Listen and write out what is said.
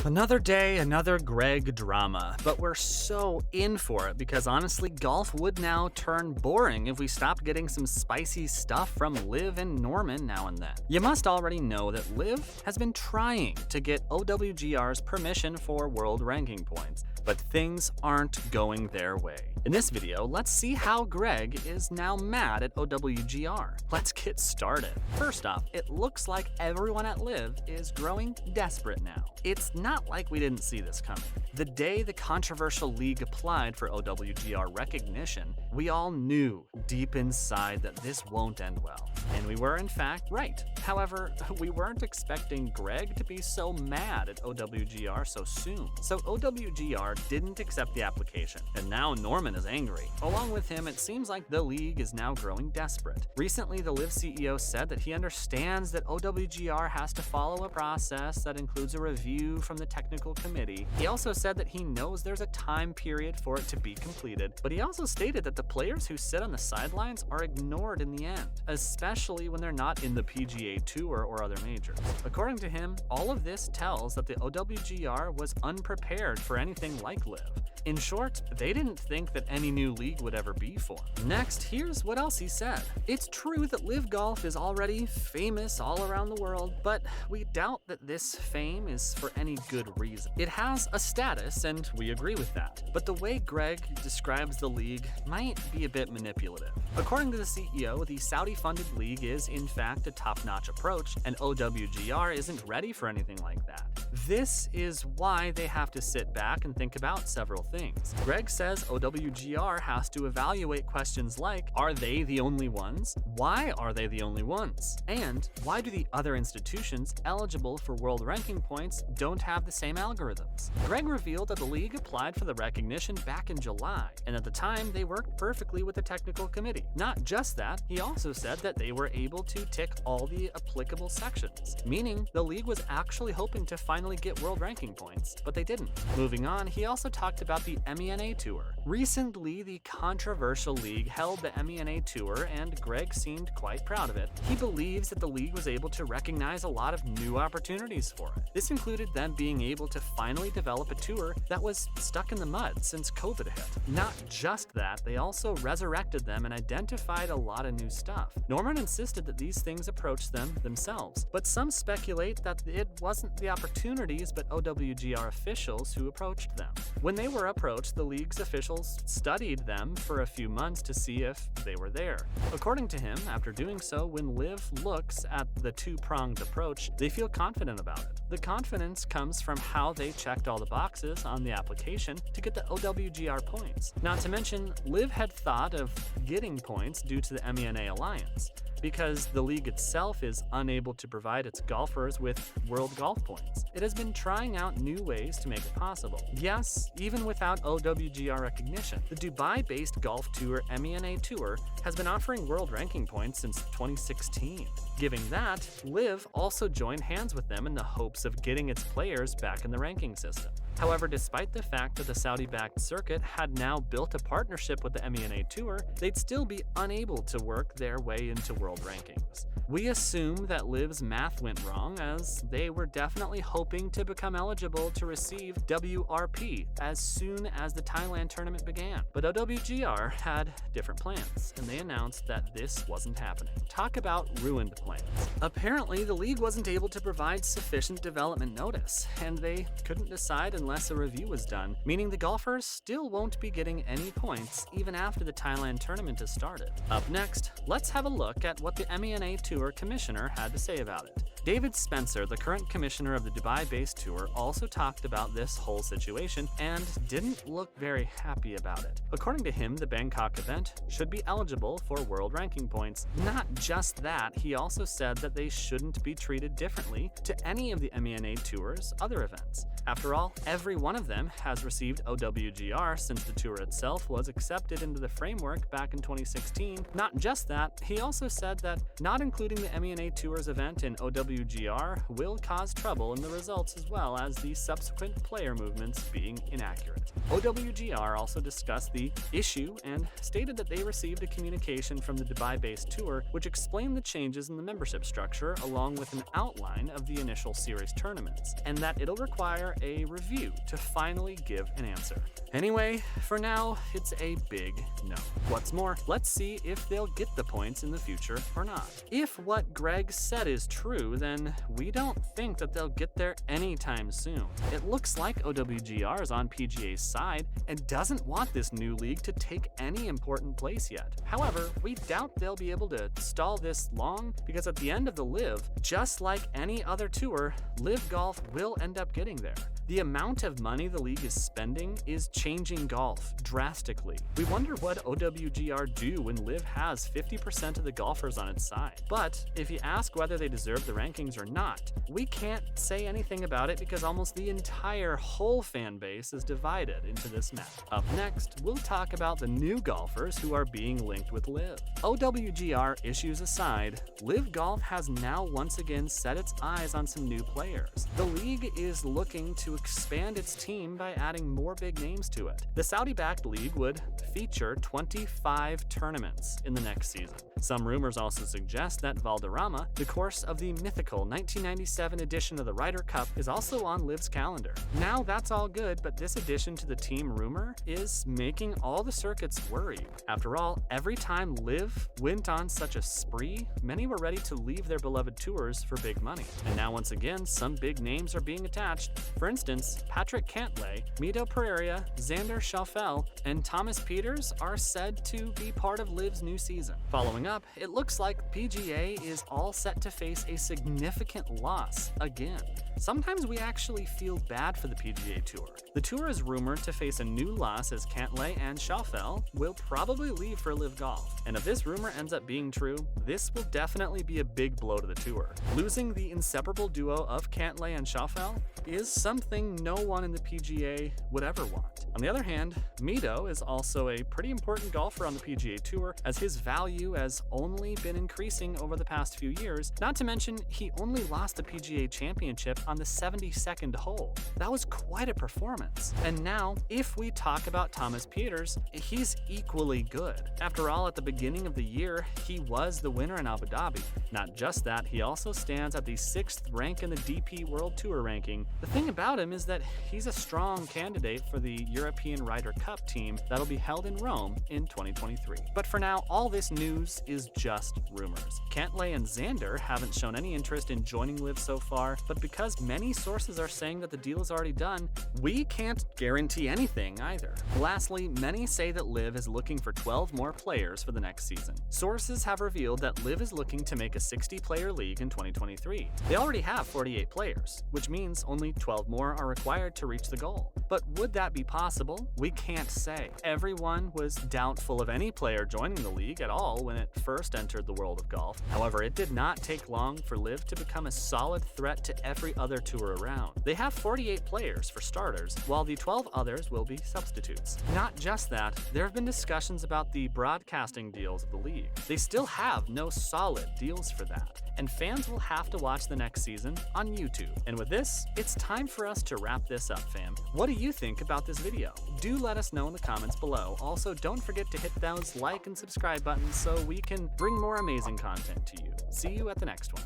Another day, another Greg drama, but we're so in for it because honestly, golf would now turn boring if we stopped getting some spicy stuff from LIV and Norman now and then. You must already know that LIV has been trying to get OWGR's permission for world ranking points, but things aren't going their way. In this video, let's see how Greg is now mad at OWGR. Let's get started. First off, it looks like everyone at LIV is growing desperate now. It's not like we didn't see this coming. The day the controversial league applied for OWGR recognition, we all knew deep inside that this won't end well. And we were in fact right. However, we weren't expecting Greg to be so mad at OWGR so soon. So OWGR didn't accept the application, and now Norman is angry. Along with him, it seems like the league is now growing desperate. Recently, the LIV CEO said that he understands that OWGR has to follow a process that includes a review from the technical committee. He also said that he knows there's a time period for it to be completed, but he also stated that the players who sit on the sidelines are ignored in the end, especially when they're not in the PGA Tour or other majors. According to him, all of this tells that the OWGR was unprepared for anything like LIV. In short, they didn't think that any new league would ever be formed. Next, here's what else he said. It's true that LIV Golf is already famous all around the world, but we doubt that this fame is for any good reason. It has a status, and we agree with that. But the way Greg describes the league might be a bit manipulative. According to the CEO, the Saudi-funded league is in fact a top-notch approach, and OWGR isn't ready for anything like that. This is why they have to sit back and think about several things. Greg says OWGR has to evaluate questions like, are they the only ones? Why are they the only ones? And why do the other institutions eligible for world ranking points don't have the same algorithms? Greg revealed that the league applied for the recognition back in July, and at the time they worked perfectly with the technical committee. Not just that, he also said that they were able to tick all the applicable sections, meaning the league was actually hoping to finally get world ranking points, but they didn't. Moving on, he also talked about the MENA Tour. Recently, the controversial league held the MENA Tour, and Greg seemed quite proud of it. He believes that the league was able to recognize a lot of new opportunities for it. This included them being able to finally develop a tour that was stuck in the mud since COVID hit. Not just that, they also resurrected them and identified a lot of new stuff. Norman insisted that these things approached them themselves, but some speculate that it wasn't the opportunities but OWGR officials who approached them. When they were approached, the league's officials studied them for a few months to see if they were there. According to him, after doing so, when LIV looks at the two-pronged approach, they feel confident about it. The confidence comes from how they checked all the boxes on the application to get the OWGR points. Not to mention, LIV had thought of getting points due to the MENA Alliance, because the league itself is unable to provide its golfers with world golf points. It has been trying out new ways to make it possible. Yes, even without OWGR recognition, the Dubai-based golf tour MENA Tour has been offering world ranking points since 2016. Given that, LIV also joined hands with them in the hopes of getting its players back in the ranking system. However, despite the fact that the Saudi-backed circuit had now built a partnership with the MENA Tour, they'd still be unable to work their way into world rankings. We assume that LIV's math went wrong, as they were definitely hoping to become eligible to receive WRP as soon as the Thailand tournament began. But OWGR had different plans, and they announced that this wasn't happening. Talk about ruined plans. Apparently, the league wasn't able to provide sufficient development notice, and they couldn't decide unless a review was done, meaning the golfers still won't be getting any points even after the Thailand tournament has started. Up next, let's have a look at what the MENA Tour commissioner had to say about it. David Spencer, the current commissioner of the Dubai-based tour, also talked about this whole situation and didn't look very happy about it. According to him, the Bangkok event should be eligible for world ranking points. Not just that, he also said that they shouldn't be treated differently to any of the MENA Tour's other events. After all, every one of them has received OWGR since the tour itself was accepted into the framework back in 2016. Not just that, he also said that not including the MENA Tour's event in OWGR will cause trouble in the results as well as the subsequent player movements being inaccurate. OWGR also discussed the issue and stated that they received a communication from the Dubai-based tour which explained the changes in the membership structure along with an outline of the initial series tournaments, and that it'll require require a review to finally give an answer. Anyway, for now, it's a big no. What's more, let's see if they'll get the points in the future or not. If what Greg said is true, then we don't think that they'll get there anytime soon. It looks like OWGR is on PGA's side and doesn't want this new league to take any important place yet. However, we doubt they'll be able to stall this long because at the end of the LIV, just like any other tour, LIV Golf will end up getting there. The amount of money the league is spending is changing golf drastically. We wonder what OWGR do when LIV has 50% of the golfers on its side. But if you ask whether they deserve the rankings or not, we can't say anything about it because almost the entire whole fan base is divided into this map. Up next, we'll talk about the new golfers who are being linked with LIV. OWGR issues aside, LIV Golf has now once again set its eyes on some new players. The league is looking to expand its team by adding more big names to it. The Saudi-backed league would feature 25 tournaments in the next season. Some rumors also suggest that Valderrama, the course of the mythical 1997 edition of the Ryder Cup, is also on LIV's calendar. Now that's all good, but this addition to the team rumor is making all the circuits worried. After all, every time LIV went on such a spree, many were ready to leave their beloved tours for big money. And now once again, some big names are being attached. For instance, Patrick Cantlay, Mito Pereira, Xander Schauffele, and Thomas Pieters are said to be part of LIV's new season. Following up, it looks like PGA is all set to face a significant loss again. Sometimes we actually feel bad for the PGA Tour. The tour is rumored to face a new loss as Cantlay and Schauffele will probably leave for LIV Golf. And if this rumor ends up being true, this will definitely be a big blow to the tour. Losing the inseparable duo of Cantlay and Schauffele is something no one in the PGA would ever want. On the other hand, Mito is also a pretty important golfer on the PGA Tour as his value has only been increasing over the past few years, not to mention he only lost the PGA Championship on the 72nd hole. That was quite a performance. And now, if we talk about Thomas Pieters, he's equally good. After all, at the beginning of the year, he was the winner in Abu Dhabi. Not just that, he also stands at the 6th rank in the DP World Tour ranking. The thing about him is that he's a strong candidate for the European Ryder Cup team that'll be held in Rome in 2023. But for now, all this news is just rumors. Cantlay and Xander haven't shown any interest in joining LIV so far, but because many sources are saying that the deal is already done, we can't guarantee anything either. Lastly, many say that LIV is looking for 12 more players for the next season. Sources have revealed that LIV is looking to make a 60-player league in 2023. They already have 48 players, which means only 12 more are required to reach the goal. But would that be possible? We can't say. Everyone was doubtful of any player joining the league at all when it first entered the world of golf. However, it did not take long for LIV to become a solid threat to every other tour around. They have 48 players for starters, while the 12 others will be substitutes. Not just that, there have been discussions about the broadcasting deals of the league. They still have no solid deals for that, and fans will have to watch the next season on YouTube. And with this, it's time for us to wrap this up, fam. What do you think about this video? Do let us know in the comments below. Also, don't forget to hit those like and subscribe buttons so we can bring more amazing content to you. See you at the next one.